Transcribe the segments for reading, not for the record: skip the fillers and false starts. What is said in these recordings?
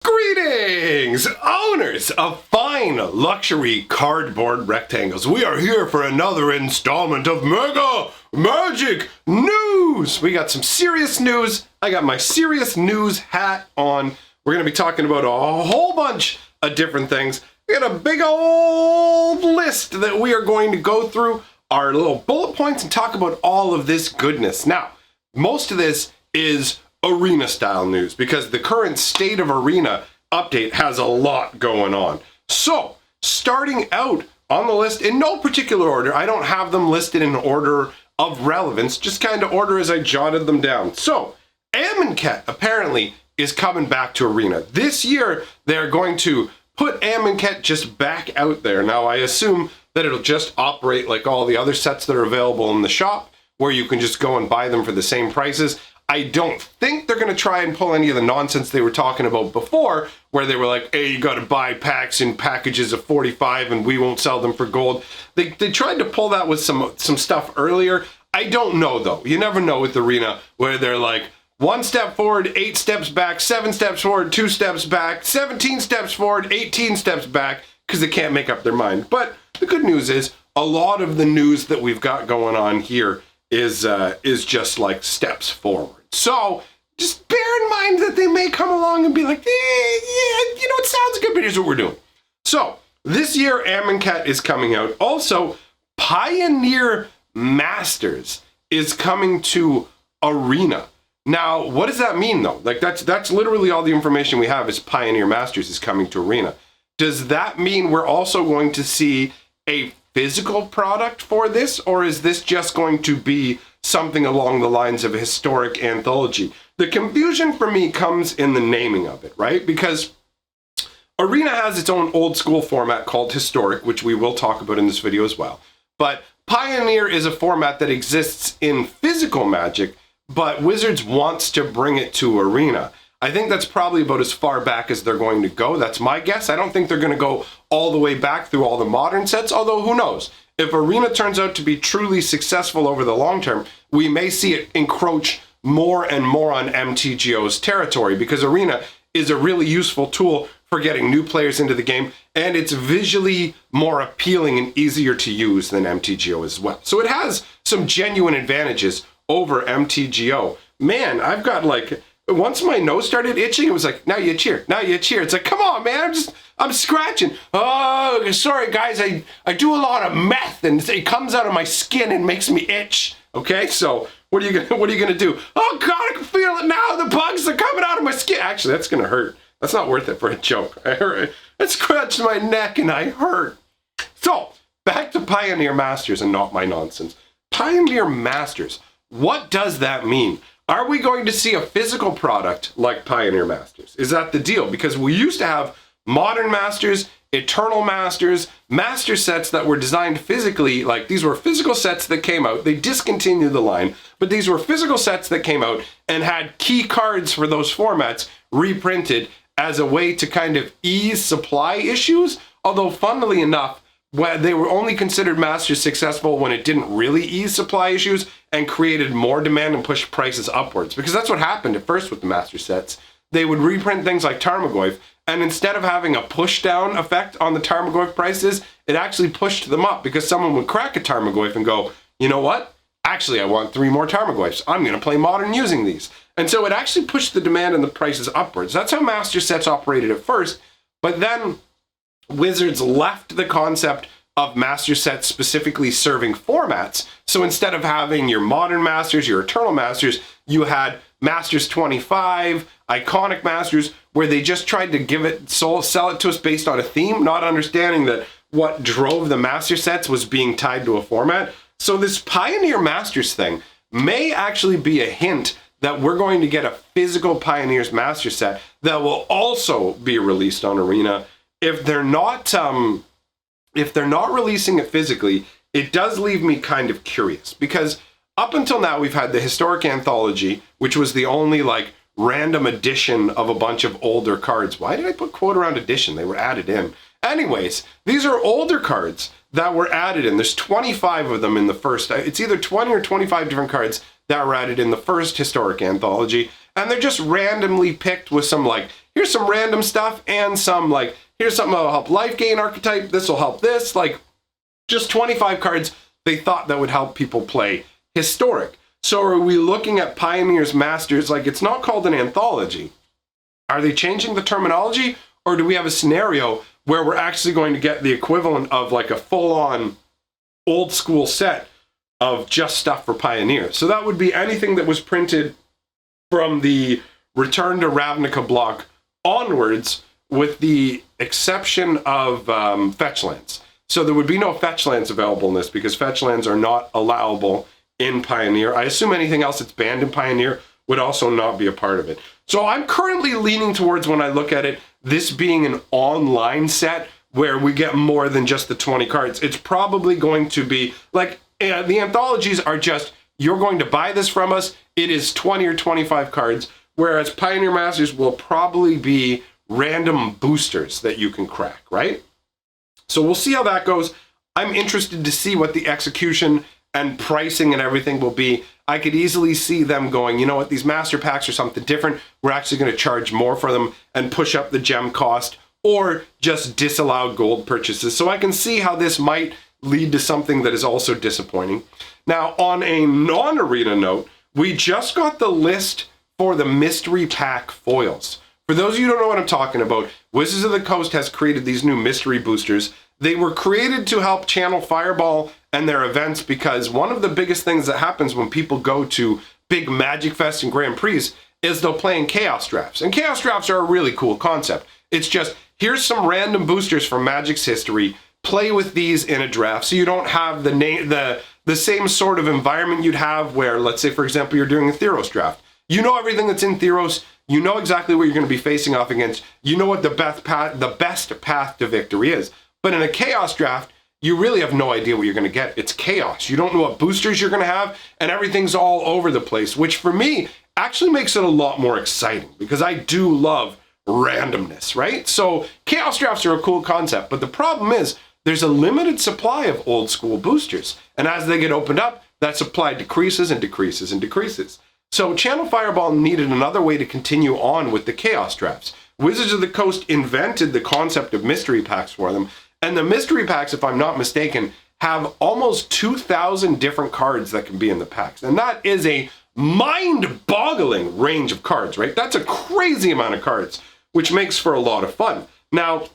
Greetings, owners of fine luxury cardboard rectangles. We are here for another installment of Mega Magic News. We got some serious news. I got my serious news hat on. We're going to be talking about a whole bunch of different things. We got a big old list that we are going to go through, our little bullet points, and talk about all of this goodness. Now, most of this is arena style news because the current state of arena update has a lot going on. So starting out on the list in no particular order, I don't have them listed in order of relevance, just kind of order as I jotted them down. So Amonkhet apparently is coming back to arena this year. They're going to put Amonkhet just back out there. Now I assume that it'll just operate like all the other sets that are available in the shop, where you can just go and buy them for the same prices. I don't think they're going to try and pull any of the nonsense they were talking about before, where they were like, hey, you got to buy packs in packages of 45 and we won't sell them for gold. They tried to pull that with some stuff earlier. I don't know, though. You never know with Arena, where they're like, 1 step forward, 8 steps back, 7 steps forward, 2 steps back, 17 steps forward, 18 steps back, because they can't make up their mind. But the good news is, a lot of the news that we've got going on here is just like steps forward. So just bear in mind that they may come along and be like, yeah, it sounds good, but here's what we're doing. So this year, Amonkhet is coming out. Also, Pioneer Masters is coming to Arena. Now, what does that mean, though? Like, that's literally all the information we have is Pioneer Masters is coming to Arena. Does that mean we're also going to see a physical product for this, or is this just going to be something along the lines of a historic anthology? The confusion for me comes in the naming of it, right? Because Arena has its own old school format called Historic, which we will talk about in this video as well. But Pioneer is a format that exists in physical Magic, but Wizards wants to bring it to Arena. I think that's probably about as far back as they're going to go. That's my guess. I don't think they're going to go all the way back through all the modern sets, although who knows? If Arena turns out to be truly successful over the long term, we may see it encroach more and more on MTGO's territory, because Arena is a really useful tool for getting new players into the game, and it's visually more appealing and easier to use than MTGO as well. So it has some genuine advantages over MTGO. Man, I've got like, once my nose started itching, it was like, now you cheer, now you cheer. It's like, come on, man, I'm scratching. Oh, sorry, guys, I do a lot of meth, and it comes out of my skin and makes me itch. Okay, so what are you gonna do? Oh God, I can feel it now. The bugs are coming out of my skin. Actually, that's gonna hurt. That's not worth it for a joke. I scratched my neck and I hurt. So back to Pioneer Masters and not my nonsense. Pioneer Masters. What does that mean? Are we going to see a physical product like Pioneer Masters? Is that the deal? Because we used to have Modern Masters, Eternal Masters, master sets that were designed physically, like these were physical sets that came out. They discontinued the line, but these were physical sets that came out and had key cards for those formats reprinted as a way to kind of ease supply issues. Although, funnily enough, they were only considered Masters successful when it didn't really ease supply issues and created more demand and pushed prices upwards. Because that's what happened at first with the Master sets. They would reprint things like Tarmogoyf, and instead of having a push down effect on the Tarmogoyf prices, it actually pushed them up, because someone would crack a Tarmogoyf and go, you know what? Actually, I want 3 more Tarmogoyfs. I'm going to play Modern using these. And so it actually pushed the demand and the prices upwards. That's how Master sets operated at first. But then Wizards left the concept of Master sets specifically serving formats. So instead of having your Modern Masters, your Eternal Masters, you had Masters 25, Iconic Masters, where they just tried to give it, sell it to us based on a theme, not understanding that what drove the Master sets was being tied to a format. So this Pioneer Masters thing may actually be a hint that we're going to get a physical Pioneers Master set that will also be released on Arena. If they're not releasing it physically, it does leave me kind of curious, because up until now we've had the Historic Anthology, which was the only like random edition of a bunch of older cards. Why did I put quote around edition? They were added in. Anyways, these are older cards that were added in. There's 25 of them in the first. It's either 20 or 25 different cards that were added in the first Historic Anthology. and they're just randomly picked with some like, here's some random stuff and some like, here's something that'll help life gain archetype, this will help this, like just 25 cards they thought that would help people play historic. So are we looking at Pioneers Masters like it's not called an anthology? Are they changing the terminology, or do we have a scenario where we're actually going to get the equivalent of like a full-on old school set of just stuff for Pioneers? So that would be anything that was printed from the Return to Ravnica block onwards, with the exception of fetch lands. So there would be no fetch lands available in this because fetch lands are not allowable in Pioneer. I assume anything else that's banned in Pioneer would also not be a part of it. So I'm currently leaning towards, when I look at it, this being an online set where we get more than just the 20 cards. It's probably going to be like, the anthologies are just, you're going to buy this from us, it is 20 or 25 cards, whereas Pioneer Masters will probably be random boosters that you can crack, right? So we'll see how that goes. I'm interested to see what the execution and pricing and everything will be. I could easily see them going, you know what, these master packs are something different. We're actually going to charge more for them and push up the gem cost, or just disallow gold purchases. So I can see how this might lead to something that is also disappointing. Now, on a non-arena note, we just got the list for the mystery pack foils. For those of you who don't know what I'm talking about, Wizards of the Coast has created these new mystery boosters. They were created to help channel Fireball and their events, because one of the biggest things that happens when people go to big Magic Fest and Grand Prix is they'll play in Chaos Drafts. And Chaos Drafts are a really cool concept. It's just, here's some random boosters from Magic's history, play with these in a draft so you don't have the same sort of environment you'd have where, let's say, for example, you're doing a Theros draft. You know everything that's in Theros. You know exactly what you're going to be facing off against. You know what the best path to victory is. But in a Chaos draft, you really have no idea what you're going to get. It's chaos. You don't know what boosters you're going to have, and everything's all over the place, which for me actually makes it a lot more exciting, because I do love randomness, right? So Chaos drafts are a cool concept, but the problem is there's a limited supply of old school boosters. And as they get opened up, that supply decreases and decreases and decreases. So Channel Fireball needed another way to continue on with the Chaos drafts. Wizards of the Coast invented the concept of mystery packs for them. And the mystery packs, if I'm not mistaken, have almost 2,000 different cards that can be in the packs. And that is a mind-boggling range of cards, right? That's a crazy amount of cards, which makes for a lot of fun. Now,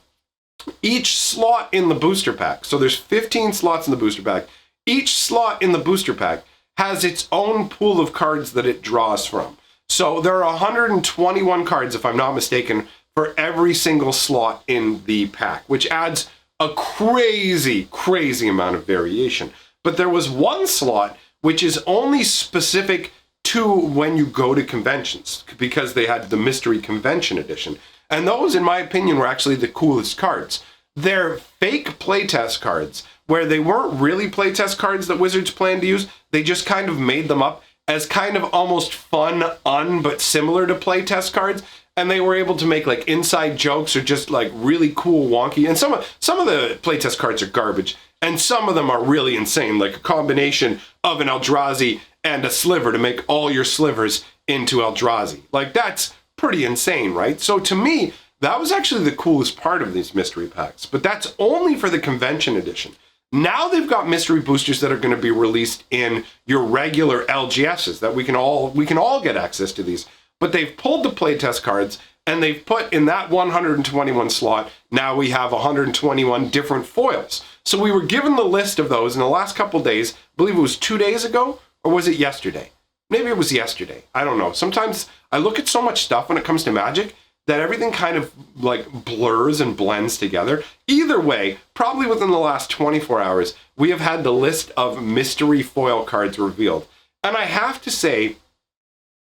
each slot in the booster pack, so there's 15 slots in the booster pack, each slot in the booster pack has its own pool of cards that it draws from. So there are 121 cards, if I'm not mistaken, for every single slot in the pack, which adds a crazy, crazy amount of variation. But there was one slot which is only specific to when you go to conventions, because they had the Mystery Convention Edition. And those, in my opinion, were actually the coolest cards. They're fake playtest cards, where they weren't really playtest cards that Wizards planned to use. They just kind of made them up as kind of almost fun, but similar to playtest cards. And they were able to make like inside jokes or just like really cool wonky. And some of the playtest cards are garbage, and some of them are really insane, like a combination of an Eldrazi and a sliver to make all your slivers into Eldrazi. Like, that's pretty insane, right? So to me, that was actually the coolest part of these mystery packs. But that's only for the convention edition. Now they've got mystery boosters that are going to be released in your regular LGSs that we can all get access to these. But they've pulled the playtest cards, and they've put in that 121 slot, now we have 121 different foils. So we were given the list of those in the last couple days. I believe it was 2 days ago, or was it yesterday? Maybe it was yesterday. I don't know. Sometimes I look at so much stuff when it comes to Magic that everything kind of like blurs and blends together. Either way, probably within the last 24 hours, we have had the list of mystery foil cards revealed. And I have to say,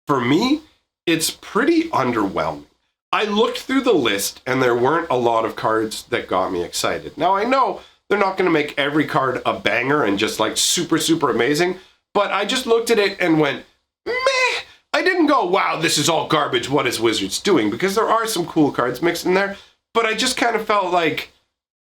for me, it's pretty underwhelming. I looked through the list and there weren't a lot of cards that got me excited. Now, I know they're not going to make every card a banger and just like super, super amazing, but I just looked at it and went, meh. I didn't go, wow, this is all garbage, what is Wizards doing? Because there are some cool cards mixed in there, but I just kind of felt like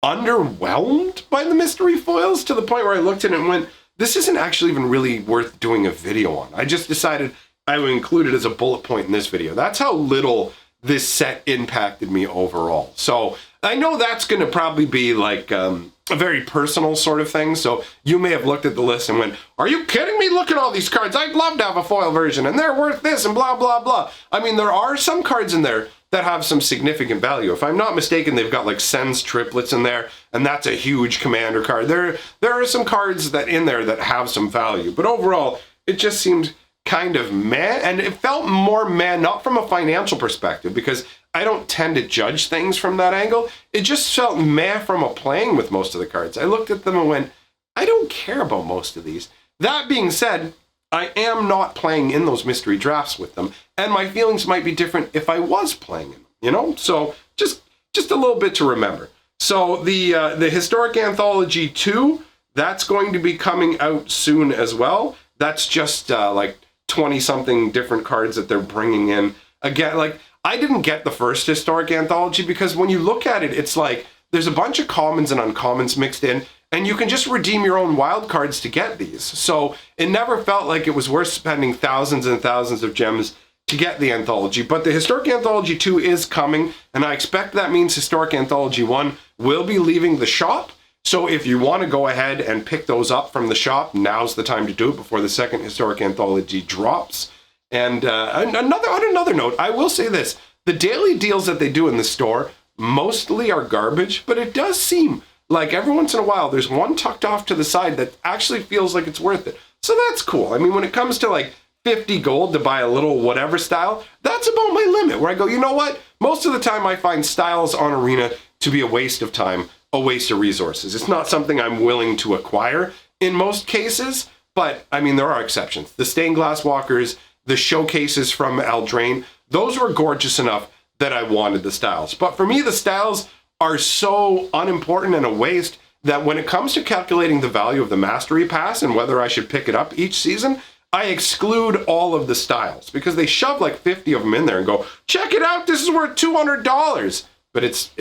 underwhelmed by the mystery foils, to the point where I looked at it and went, this isn't actually even really worth doing a video on. I just decided, I would include it as a bullet point in this video. That's how little this set impacted me overall. So I know that's going to probably be like a very personal sort of thing. So you may have looked at the list and went, are you kidding me? Look at all these cards. I'd love to have a foil version and they're worth this and blah, blah, blah. I mean, there are some cards in there that have some significant value. If I'm not mistaken, they've got like Sen's triplets in there, and that's a huge commander card. There are some cards that in there that have some value, but overall, it just seemed kind of meh, and it felt more meh, not from a financial perspective, because I don't tend to judge things from that angle. It just felt meh from a playing with most of the cards. I looked at them and went, I don't care about most of these. That being said, I am not playing in those mystery drafts with them, and my feelings might be different if I was playing in them, you know? So just a little bit to remember. So the Historic Anthology 2, that's going to be coming out soon as well. That's just like 20-something different cards that they're bringing in. Again, like, I didn't get the first Historic Anthology because when you look at it, it's like there's a bunch of commons and uncommons mixed in, and you can just redeem your own wild cards to get these. So it never felt like it was worth spending thousands and thousands of gems to get the Anthology. But the Historic Anthology 2 is coming, and I expect that means Historic Anthology 1 will be leaving the shop. So if you want to go ahead and pick those up from the shop, now's the time to do it before the second Historic Anthology drops. And on another note, I will say this. The daily deals that they do in the store mostly are garbage, but it does seem like every once in a while there's one tucked off to the side that actually feels like it's worth it. So that's cool. I mean, when it comes to like 50 gold to buy a little whatever style, that's about my limit, where I go, you know what? Most of the time I find styles on Arena to be a waste of time, a waste of resources. It's not something I'm willing to acquire in most cases, but I mean, there are exceptions. The stained glass walkers, the showcases from Eldraine, those were gorgeous enough that I wanted the styles. But for me, the styles are so unimportant and a waste that when it comes to calculating the value of the Mastery Pass and whether I should pick it up each season, I exclude all of the styles because they shove like 50 of them in there and go, check it out, this is worth $200. But it's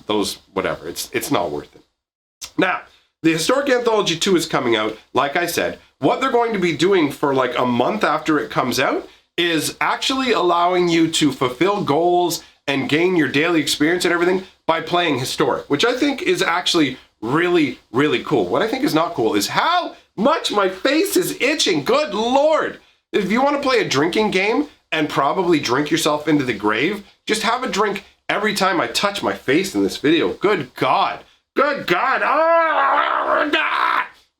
those, whatever, it's not worth it. Now, the Historic Anthology 2 is coming out. Like I said, what they're going to be doing for like a month after it comes out is actually allowing you to fulfill goals and gain your daily experience and everything by playing Historic, which I think is actually really, really cool. What I think is not cool is how much my face is itching. Good Lord. If you want to play a drinking game and probably drink yourself into the grave, just have a drink every time I touch my face in this video. Good God. Good God. Oh,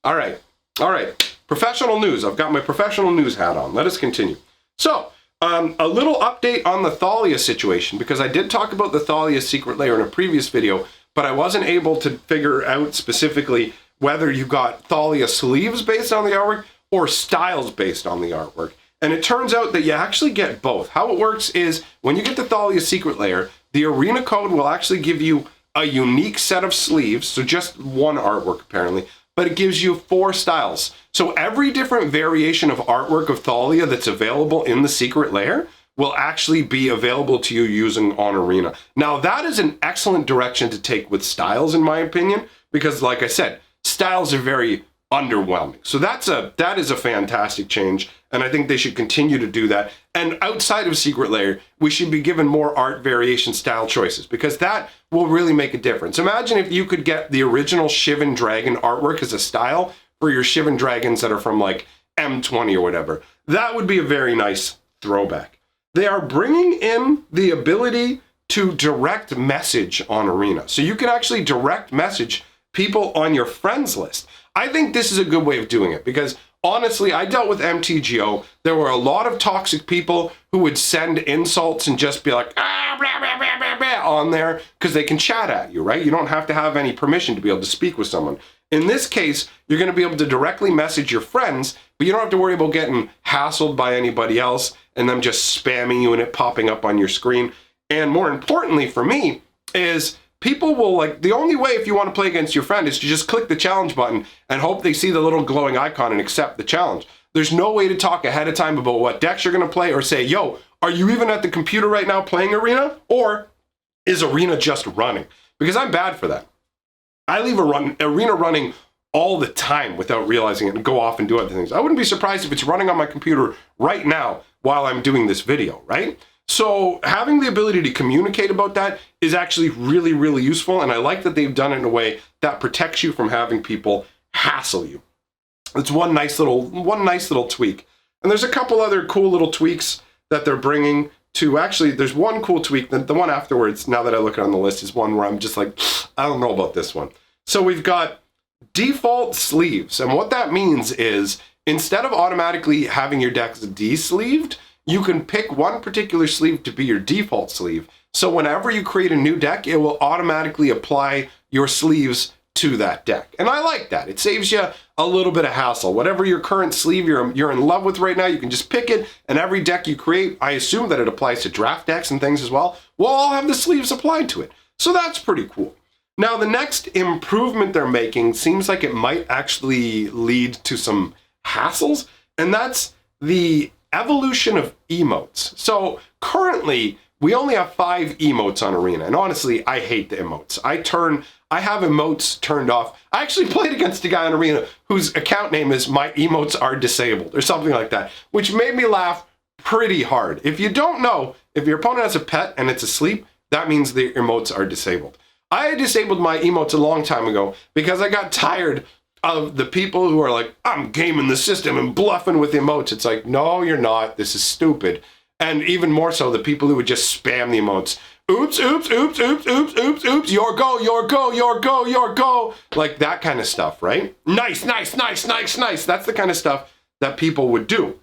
all right. Professional news. I've got my professional news hat on. Let us continue. So, a little update on the Thalia situation, because I did talk about the Thalia secret layer in a previous video, but I wasn't able to figure out specifically whether you got Thalia sleeves based on the artwork or styles based on the artwork. And it turns out that you actually get both. How it works is when you get the Thalia secret layer, the arena code will actually give you a unique set of sleeves, so just one artwork apparently, but it gives you 4 styles. So every different variation of artwork of Thalia that's available in the secret layer will actually be available to you using on Arena. Now that is an excellent direction to take with styles in my opinion, because like I said, styles are very underwhelming. So that is a fantastic change, and I think they should continue to do that. And outside of secret layer, we should be given more art variation style choices, because that will really make a difference. Imagine if you could get the original Shivan Dragon artwork as a style for your Shivan Dragons that are from like M20 or whatever. That would be a very nice throwback. They are bringing in the ability to direct message on Arena. So you can actually direct message people on your friends list. I think this is a good way of doing it, because honestly, I dealt with MTGO. There were a lot of toxic people who would send insults and just be like, blah, blah, blah, blah, blah, on there, because they can chat at you, right? You don't have to have any permission to be able to speak with someone. In this case, you're going to be able to directly message your friends, but you don't have to worry about getting hassled by anybody else and them just spamming you and it popping up on your screen. And more importantly for me is people will like, the only way if you want to play against your friend is to just click the challenge button and hope they see the little glowing icon and accept the challenge. There's no way to talk ahead of time about what decks you're going to play or say, yo, are you even at the computer right now playing Arena? Or is Arena just running? Because I'm bad for that. I leave Arena running all the time without realizing it and go off and do other things. I wouldn't be surprised if it's running on my computer right now, while I'm doing this video, right? So having the ability to communicate about that is actually really, really useful. And I like that they've done it in a way that protects you from having people hassle you. It's one nice little tweak. And there's a couple other cool little tweaks that they're bringing to, actually, there's one cool tweak. The one afterwards, now that I look on the list, is one where I'm just like, I don't know about this one. So we've got default sleeves. And what that means is instead of automatically having your decks de-sleeved, you can pick one particular sleeve to be your default sleeve. So whenever you create a new deck, it will automatically apply your sleeves to that deck. And I like that. It saves you a little bit of hassle. Whatever your current sleeve you're in love with right now, you can just pick it, and every deck you create, I assume that it applies to draft decks and things as well, will all have the sleeves applied to it. So that's pretty cool. Now, the next improvement they're making seems like it might actually lead to some hassles, and that's the evolution of emotes. So currently, we only have 5 emotes on Arena, and honestly, I hate the emotes. I have emotes turned off. I actually played against a guy on Arena whose account name is "My emotes are disabled" or something like that, which made me laugh pretty hard. If you don't know, if your opponent has a pet and it's asleep, that means the emotes are disabled. I disabled my emotes a long time ago because I got tired of the people who are like, I'm gaming the system and bluffing with emotes. It's like, no, you're not. This is stupid. And even more so, the people who would just spam the emotes. Oops, oops, oops, oops, oops, oops, oops, your go, your go, your go, your go. Like that kind of stuff, right? Nice, nice, nice, nice, nice. That's the kind of stuff that people would do.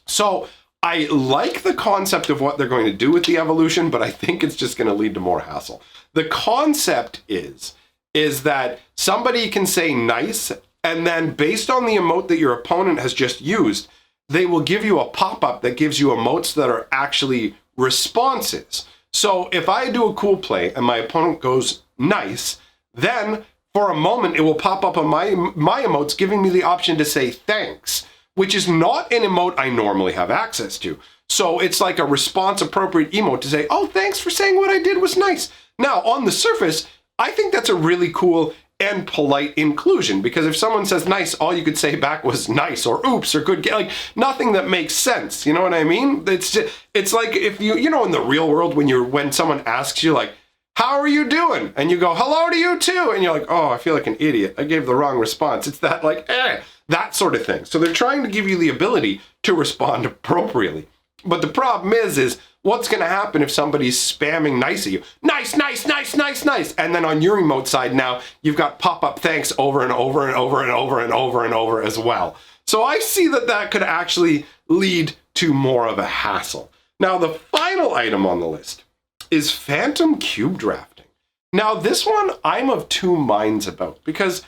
So I like the concept of what they're going to do with the evolution, but I think it's just going to lead to more hassle. The concept is that somebody can say nice, and then based on the emote that your opponent has just used, they will give you a pop-up that gives you emotes that are actually responses. So if I do a cool play and my opponent goes nice, then for a moment it will pop up on my emotes giving me the option to say thanks, which is not an emote I normally have access to. So it's like a response-appropriate emote to say, oh, thanks for saying what I did was nice. Now, on the surface, I think that's a really cool and polite inclusion, because if someone says nice, all you could say back was nice or oops or good, like nothing that makes sense. You know what I mean? It's like if you know, in the real world, when someone asks you like, how are you doing? And you go, hello to you too. And you're like, oh, I feel like an idiot. I gave the wrong response. It's that like, that sort of thing. So they're trying to give you the ability to respond appropriately. But the problem is what's going to happen if somebody's spamming nice at you? Nice, nice, nice, nice, nice. And then on your emote side now, you've got pop-up thanks over and over and over and over and over and over as well. So I see that could actually lead to more of a hassle. Now, the final item on the list is Phantom Cube drafting. Now, this one I'm of two minds about, because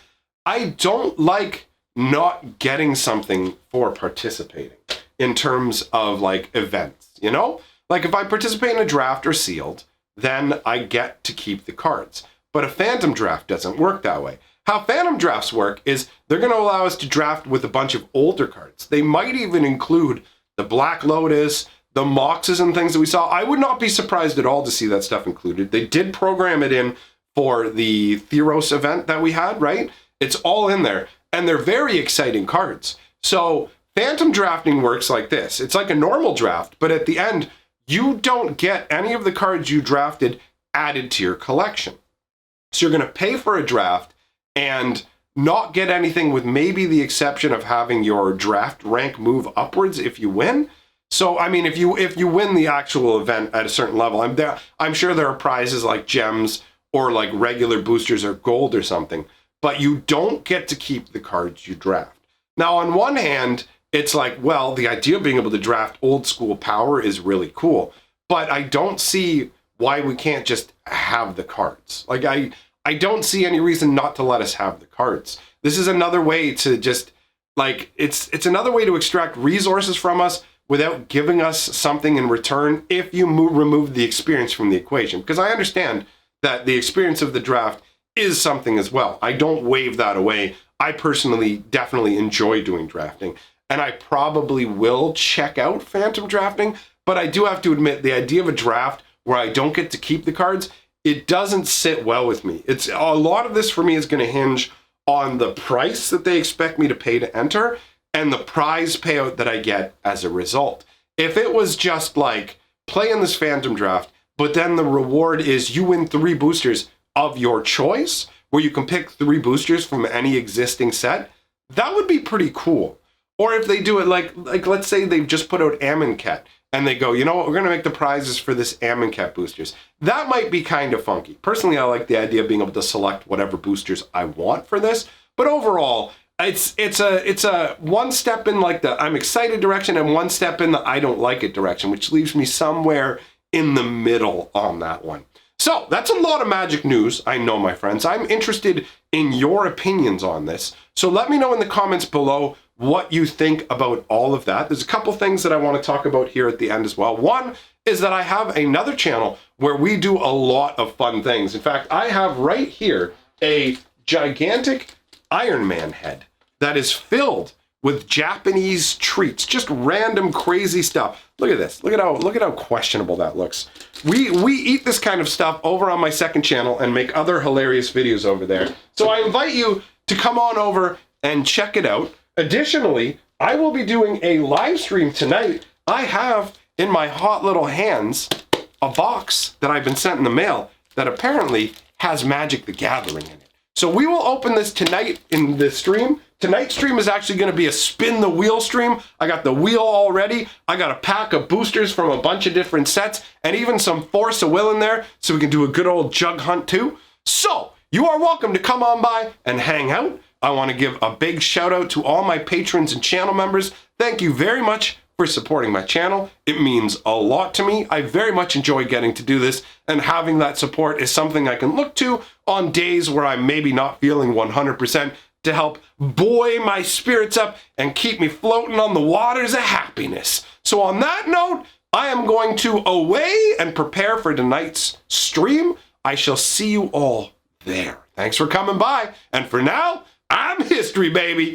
I don't like not getting something for participating in terms of like events, you know? Like if I participate in a draft or sealed, then I get to keep the cards. But a phantom draft doesn't work that way. How phantom drafts work is they're going to allow us to draft with a bunch of older cards. They might even include the Black Lotus, the Moxes and things that we saw. I would not be surprised at all to see that stuff included. They did program it in for the Theros event that we had, right? It's all in there. And they're very exciting cards. So phantom drafting works like this. It's like a normal draft, but at the end, you don't get any of the cards you drafted added to your collection. So you're going to pay for a draft and not get anything, with maybe the exception of having your draft rank move upwards if you win. So, I mean, if you win the actual event at a certain level, I'm sure there are prizes like gems or like regular boosters or gold or something, but you don't get to keep the cards you draft. Now, on one hand, it's like, well, the idea of being able to draft old school power is really cool, but I don't see why we can't just have the cards. Like, I don't see any reason not to let us have the cards. This is another way to just, like, it's another way to extract resources from us without giving us something in return if you remove the experience from the equation. Because I understand that the experience of the draft is something as well. I don't wave that away. I personally definitely enjoy doing drafting, and I probably will check out phantom drafting, but I do have to admit the idea of a draft where I don't get to keep the cards, it doesn't sit well with me. It's a lot of this for me is going to hinge on the price that they expect me to pay to enter and the prize payout that I get as a result. if it was just like play in this Phantom Draft, but then the reward is you win 3 boosters of your choice, where you can pick 3 boosters from any existing set, that would be pretty cool. Or if they do it like let's say they've just put out Amonkhet, and they go, you know what, we're going to make the prizes for this Amonkhet boosters. That might be kind of funky. Personally, I like the idea of being able to select whatever boosters I want for this. But overall, it's a one step in like the I'm excited direction and one step in the I don't like it direction, which leaves me somewhere in the middle on that one. So that's a lot of Magic news, I know, my friends. I'm interested in your opinions on this. So let me know in the comments below what you think about all of that. There's a couple things that I want to talk about here at the end as well. One is that I have another channel where we do a lot of fun things. In fact, I have right here a gigantic Iron Man head that is filled with Japanese treats, just random crazy stuff. Look at this. Look at how questionable that looks. We eat this kind of stuff over on my second channel and make other hilarious videos over there. So I invite you to come on over and check it out. Additionally, I will be doing a live stream tonight. I have in my hot little hands a box that I've been sent in the mail that apparently has Magic the Gathering in it. So we will open this tonight in the stream. Tonight's stream is actually going to be a spin the wheel stream. I got the wheel already. I got a pack of boosters from a bunch of different sets and even some Force of Will in there so we can do a good old jug hunt too. So you are welcome to come on by and hang out. I want to give a big shout out to all my patrons and channel members. Thank you very much for supporting my channel. It means a lot to me. I very much enjoy getting to do this, and having that support is something I can look to on days where I'm maybe not feeling 100% to help buoy my spirits up and keep me floating on the waters of happiness. So on that note, I am going to away and prepare for tonight's stream. I shall see you all there. Thanks for coming by, and for now, I'm history, baby.